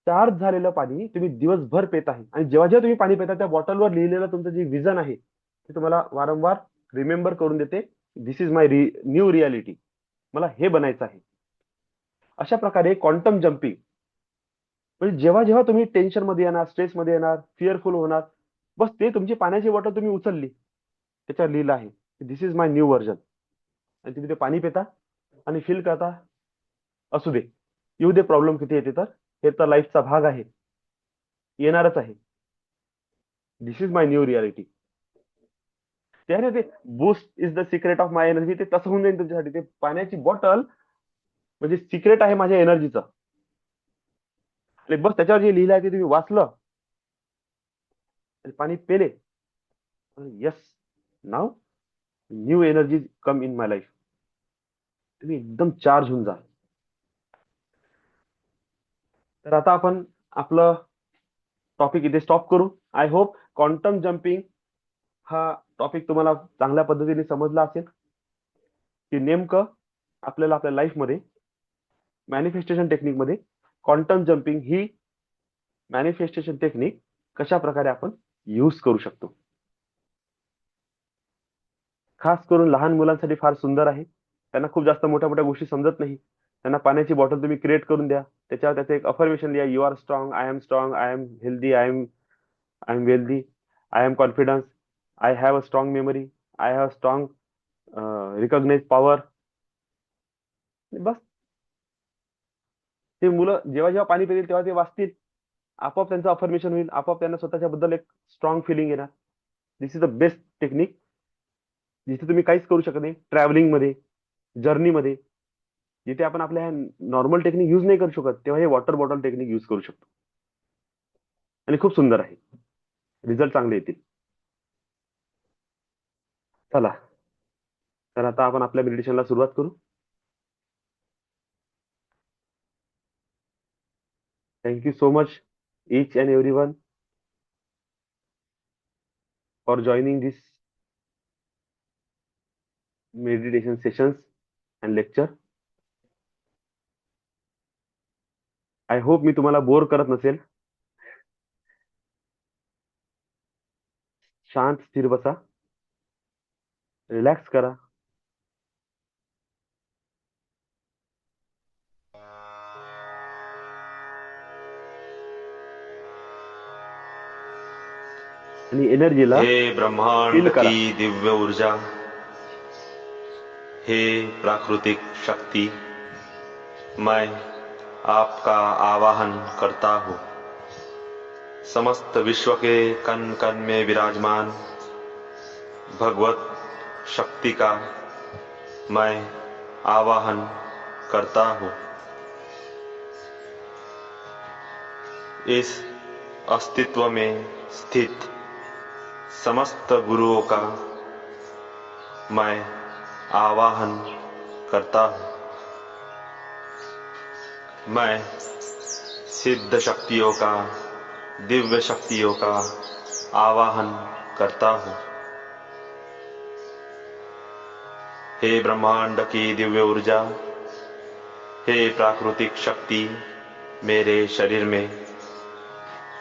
[SPEAKER 1] चार्ज झालेलं पाणी तुम्ही दिवसभर पेत आहे आणि जेव्हा जेव्हा तुम्ही पाणी पेता त्या बॉटलवर लिहिलेलं तुमचं जे विजन आहे ते तुम्हाला वारंवार रिमेंबर करून देते, दिस इज माय न्यू रियालिटी, मला हे बनायचं आहे. अशा प्रकारे क्वांटम जम्पिंग म्हणजे जेव्हा जेव्हा तुम्ही टेन्शन मध्ये येणार, स्ट्रेस मध्ये येणार, फिअरफुल होणार, बस ते तुमची पाण्याची बॉटल तुम्ही उचलली, त्याच्यावर लिहिलं आहे this is my new version, आणि तुम्ही ते पाणी पिता आणि फील करता असू दे, येऊ दे प्रॉब्लेम किती येते तर, हे तर लाईफचा भाग आहे, येणारच आहे. This is my new reality. ते आहे ना ते, boost is the secret of my energy, ते तसं होऊन जाईल तुमच्यासाठी. ते पाण्याची बॉटल म्हणजे सिक्रेट आहे माझ्या एनर्जीचं. आणि बस त्याच्यावर जे लिहिलं आहे ते तुम्ही वाचलं आणि पाणी पेले, yes, now new energy come in my life. तुम्ही एकदम चार्ज होऊन जा. तर आता आपण आपलं टॉपिक इथे स्टॉप करू. आय होप क्वांटम जम्पिंग हा टॉपिक तुम्हाला चांगल्या पद्धतीने समजला असेल, की नेमकं आपल्याला आपल्या लाईफमध्ये मॅनिफेस्टेशन टेक्निकमध्ये क्वांटम जम्पिंग ही मॅनिफेस्टेशन टेक्निक कशा प्रकारे आपण यूज करू शकतो. खास करून लहान मुलांसाठी फार सुंदर आहे. त्यांना खूप जास्त मोठ्या मोठ्या गोष्टी समजत नाही. त्यांना पाण्याची बॉटल तुम्ही क्रिएट करून द्या, त्याच्यावर त्याचं एक अफर्मेशन लिहा, you are strong, I am strong, I am healthy, I am wealthy, I am confidence, I have a strong memory, I have strong recognize power. बस, ते मुलं जेव्हा जेव्हा पाणी पितील तेव्हा ते वाचतील, आपोआप त्यांचं अफर्मेशन होईल, आपोआप त्यांना स्वतःच्या बद्दल एक स्ट्रॉंग फिलिंग येणार. दिस इज द बेस्ट टेक्निक, जिथे तुम्ही काहीच करू शकत नाही ट्रॅव्हलिंग मध्ये, जर्नीमध्ये, जिथे आपण आपल्या नॉर्मल टेक्निक युज नाही करू शकत, तेव्हा हे वॉटर बॉटल टेक्निक युज करू शकतो. आणि खूप सुंदर आहे, रिझल्ट चांगले येतील. चला, तर आता आपण आपल्या मेडिटेशनला सुरुवात करू. Thank you so much each and everyone for joining this meditation sessions and lecture. I hope मी तुम्हाला बोर करत नसेल. शांत स्थिर बसा, रिलॅक्स करा. आणि एनर्जीला
[SPEAKER 2] हे
[SPEAKER 1] फील
[SPEAKER 2] ब्रह्मांड
[SPEAKER 1] करा.
[SPEAKER 2] की दिव्य ऊर्जा, हे प्राकृतिक शक्ति, मैं आपका आवाहन करता हूँ. समस्त विश्व के कण कण में विराजमान भगवत शक्ति का मैं आवाहन करता हूँ. इस अस्तित्व में स्थित समस्त गुरुओं का मैं आवाहन करता हूँ. मैं सिद्ध शक्तियों का, दिव्य शक्तियों का आवाहन करता हूँ. हे ब्रह्मांड की दिव्य ऊर्जा, हे प्राकृतिक शक्ति, मेरे शरीर में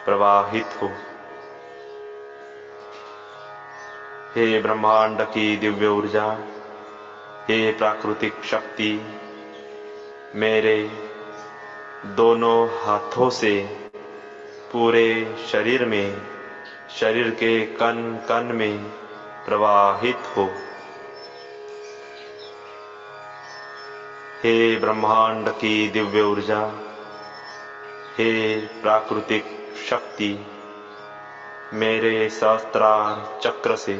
[SPEAKER 2] प्रवाहित हो. हे ब्रह्मांड की दिव्य ऊर्जा, हे प्राकृतिक शक्ति, मेरे दोनों हाथों से पूरे शरीर में, शरीर के कण कण में प्रवाहित हो. हे ब्रह्मांड की दिव्य ऊर्जा, हे प्राकृतिक शक्ति, मेरे सहस्त्रार चक्र से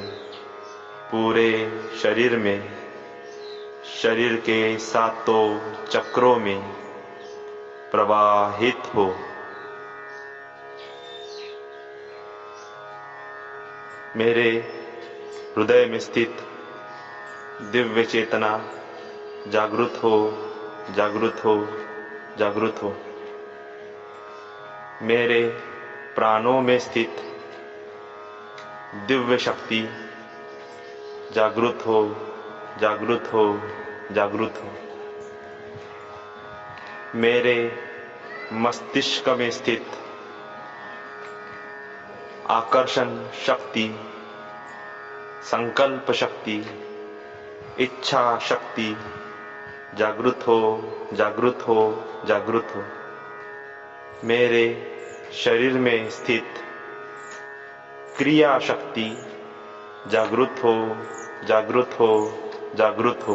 [SPEAKER 2] पूरे शरीर में, शरीर के सातों चक्रों में प्रवाहित हो. मेरे हृदय में स्थित दिव्य चेतना जागृत हो, जागृत हो, जागृत हो. मेरे प्राणों में स्थित दिव्य शक्ति जागृत हो, जागृत हो, जागृत हो. मेरे मस्तिष्क में स्थित आकर्षण शक्ति, संकल्प शक्ति, इच्छा शक्ति जागृत हो, जागृत हो, जागृत हो. मेरे शरीर में स्थित क्रिया शक्ति जागृत हो, जागृत हो, जागृत हो.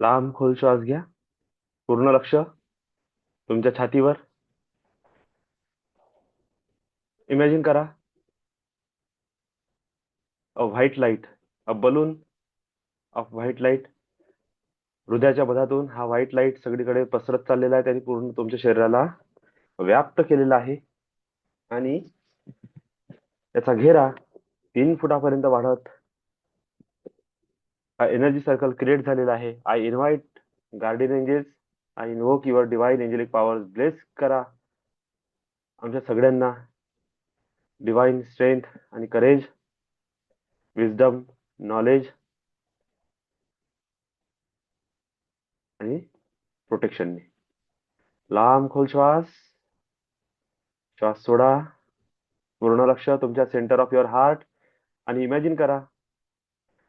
[SPEAKER 1] लांब खोल श्वास घ्या. पूर्ण लक्ष तुमच्या छातीवर. इमॅजिन करा a white light, a balloon of white light. हृदयाच्या मधातून हा व्हाईट लाईट सगळीकडे पसरत चाललेला आहे. त्यांनी पूर्ण तुमच्या शरीराला व्याप्त केलेला आहे आणि त्याचा घेरा 3 फुटापर्यंत वाढत हा एनर्जी सर्कल क्रिएट झालेला आहे. I invite guardian angels, I invoke your divine angelic powers. Bless करा आमच्या सगळ्यांना डिवाइन स्ट्रेंथ आणि करेज, विजडम, नॉलेज आणि प्रोटेक्शनने. लांब खोल श्वास. श्वास सोडा. पूर्ण लक्ष तुमच्या सेंटर ऑफ युअर हार्ट आणि इमॅजिन करा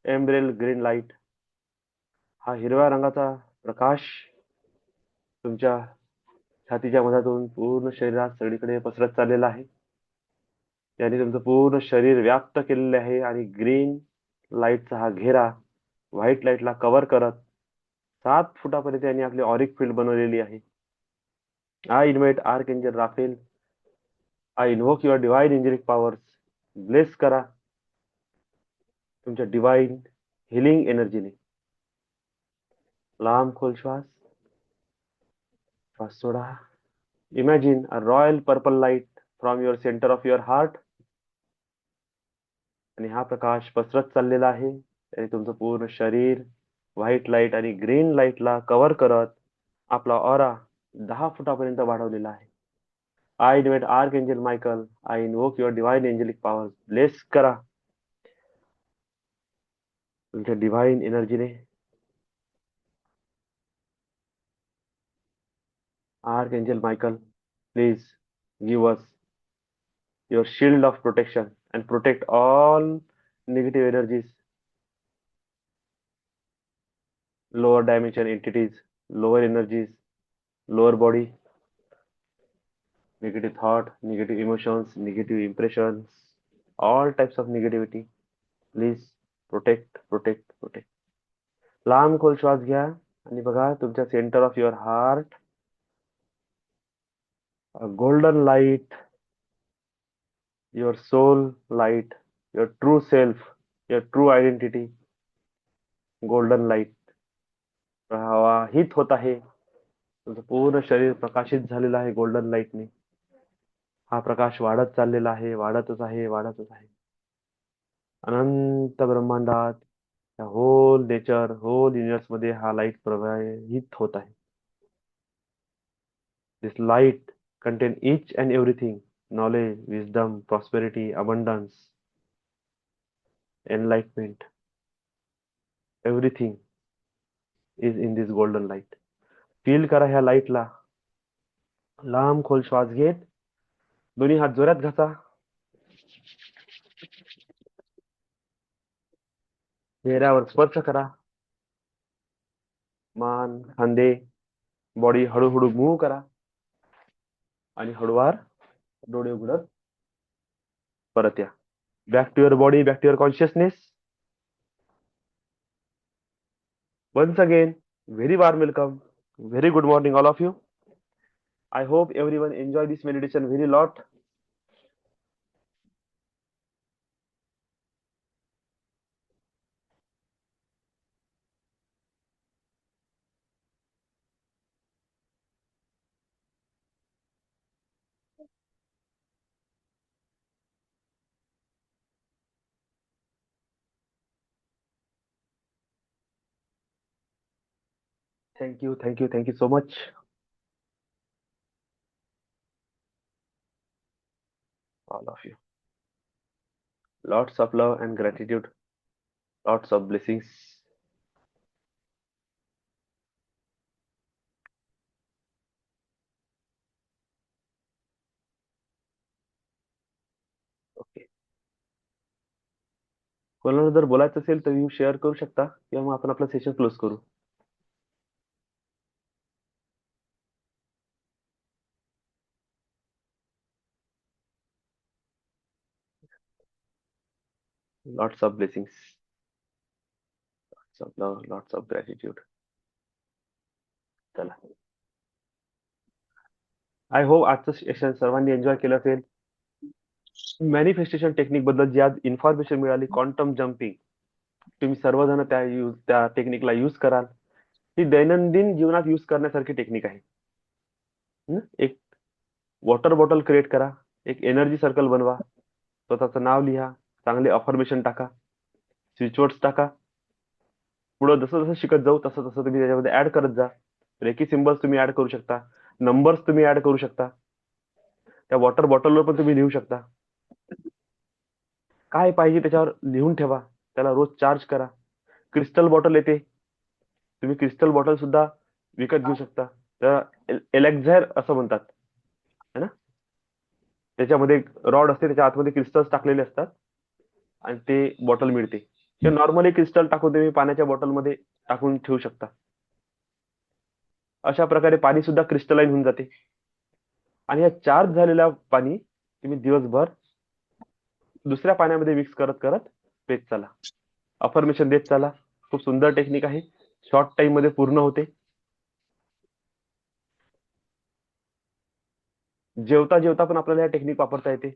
[SPEAKER 1] एम्ब्रेल ग्रीन लाईट. हा हिरव्या रंगाचा प्रकाश तुमच्या छातीच्या मधातून पूर्ण शरीरात सगळीकडे पसरत चाललेला आहे. याने तुमचं पूर्ण शरीर व्याप्त केलेले आहे आणि ग्रीन लाईटचा हा घेरा व्हाईट लाईटला कव्हर करत 7 फुटापर्यंत यांनी आपली ऑरिक फील्ड बनवलेली आहे. I invite archangel Raphael, I invoke your divine angelic powers. Bless करा तुमच्या डिवाइन हिलिंग एनर्जीने. लांब खोल श्वास. श्वास सोडा. Imagine a royal purple light from your centre of your heart. आणि हा प्रकाश पसरत चाललेला आहे. त्याने तुमचं पूर्ण शरीर व्हाईट लाईट आणि ग्रीन लाईटला कव्हर करत आपला ऑरा 10 फुटापर्यंत वाढवलेला आहे. I invite archangel Michael, I invoke your divine angelic powers. Bless करा तुमच्या डिवाइन एनर्जीने. Archangel Michael, please give us your shield of protection and protect all negative energies, lower dimension entities, lower energies, lower body, negative thought, negative emotions, negative impressions, all types of negativity. Please protect, protect, protect. लांब खोल श्वास घ्या आणि बघा तुमच्या centre of your heart golden light, your soul light, your true self, your true identity, golden light प्रवाहित होत आहे. तुमचं पूर्ण शरीर प्रकाशित झालेलं आहे गोल्डन लाईटने. हा प्रकाश वाढत चाललेला आहे, वाढतच आहे, वाढतच आहे. अनंत ब्रह्मांडात होल नेचर, होल युनिवर्स मध्ये हा लाईट प्रवाहित होत आहे. This light contain each and everything, knowledge, wisdom, prosperity, abundance, enlightenment. Everything is in this golden light. Feel करा ह्या लाईटला. लांब खोल श्वास घेत दोन्ही हात जोरात घासा. चेहऱ्यावर स्पर्श करा. मान, खांदे, बॉडी हळूहळू मूव्ह करा आणि हळूवार डोळे उघडत परत या. Back to your body, back to your consciousness. Once again, very warm welcome. Very good morning, all of you. I hope everyone enjoy this meditation very lot. Thank you, thank you, thank you so much, all of you. Lots of love and gratitude, lots of blessings. Okay. कोणाला जर बोलायचं असेल तर यू शेअर करू शकता किंवा मग आपण आपलं सेशन क्लोज करू. Lots of blessings, lots of love, lots of gratitude. चला, आय होप आजचं सेशन सर्वांनी एन्जॉय केलं असेल. मॅनिफेस्टेशन टेक्निक बद्दल जी आज इन्फॉर्मेशन मिळाली, क्वांटम जम्पिंग, तुम्ही सर्वजण त्या टेक्निकला यूज कराल. ही दैनंदिन जीवनात यूज करण्यासारखी टेक्निक आहे. एक वॉटर बॉटल क्रिएट करा, एक एनर्जी सर्कल बनवा, स्वतःचं नाव लिहा, चांगले अफर्मेशन टाका, स्विचवर्ड्स टाका. पुढं जसं जसं शिकत जाऊ तसं तसं तुम्ही त्याच्यामध्ये ऍड करत जा. रेकी सिम्बल्स तुम्ही ऍड करू शकता, नंबर्स तुम्ही ऍड करू शकता, त्या वॉटर बॉटलवर पण तुम्ही लिहू शकता. काय पाहिजे त्याच्यावर लिहून ठेवा, त्याला रोज चार्ज करा. क्रिस्टल बॉटल येते, तुम्ही क्रिस्टल बॉटल सुद्धा विकत घेऊ शकता. तर एलेक्झायर असं म्हणतात है ना. त्याच्यामध्ये रॉड असते, त्याच्या आतमध्ये क्रिस्टल्स टाकलेले असतात आणि ते बॉटल मिळते. ते नॉर्मली क्रिस्टल टाकून तुम्ही पाण्याच्या बॉटलमध्ये टाकून ठेवू शकता. अशा प्रकारे पाणी सुद्धा क्रिस्टलाइन होऊन जाते. आणि या चार्ज झालेल्या पाणी तुम्ही दिवसभर दुसऱ्या पाण्यामध्ये मिक्स करत करत पेत चला, अफर्मेशन देत चला. खूप सुंदर टेक्निक आहे, शॉर्ट टाइम मध्ये पूर्ण होते. जेवता जेवता पण आपल्याला या टेक्निक वापरता येते.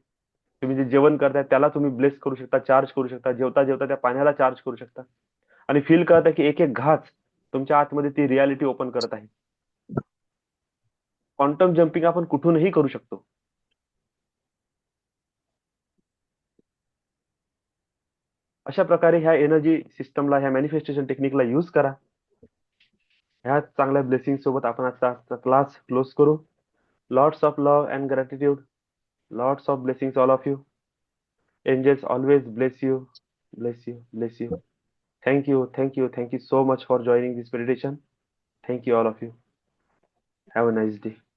[SPEAKER 1] तुम्ही जे जेवण करताय त्याला तुम्ही ब्लेस करू शकता, चार्ज करू शकता. जेवता जेवता त्या पाण्याला चार्ज करू शकता आणि फील करता की एक एक घास तुमच्या आतमध्ये ती रियालिटी ओपन करत आहे. क्वांटम जम्पिंग आपण कुठूनही करू शकतो. अशा प्रकारे ह्या एनर्जी सिस्टमला, ह्या मॅनिफेस्टेशन टेक्निकला यूज करा. ह्या चांगल्या ब्लेसिंग सोबत आपण आजचा क्लास क्लोज करू. Lots of love and gratitude, lots of blessings all of you. Angels always bless you, bless you, bless you. Thank you, thank you, thank you so much for joining this meditation. Thank you, all of you. Have a nice day.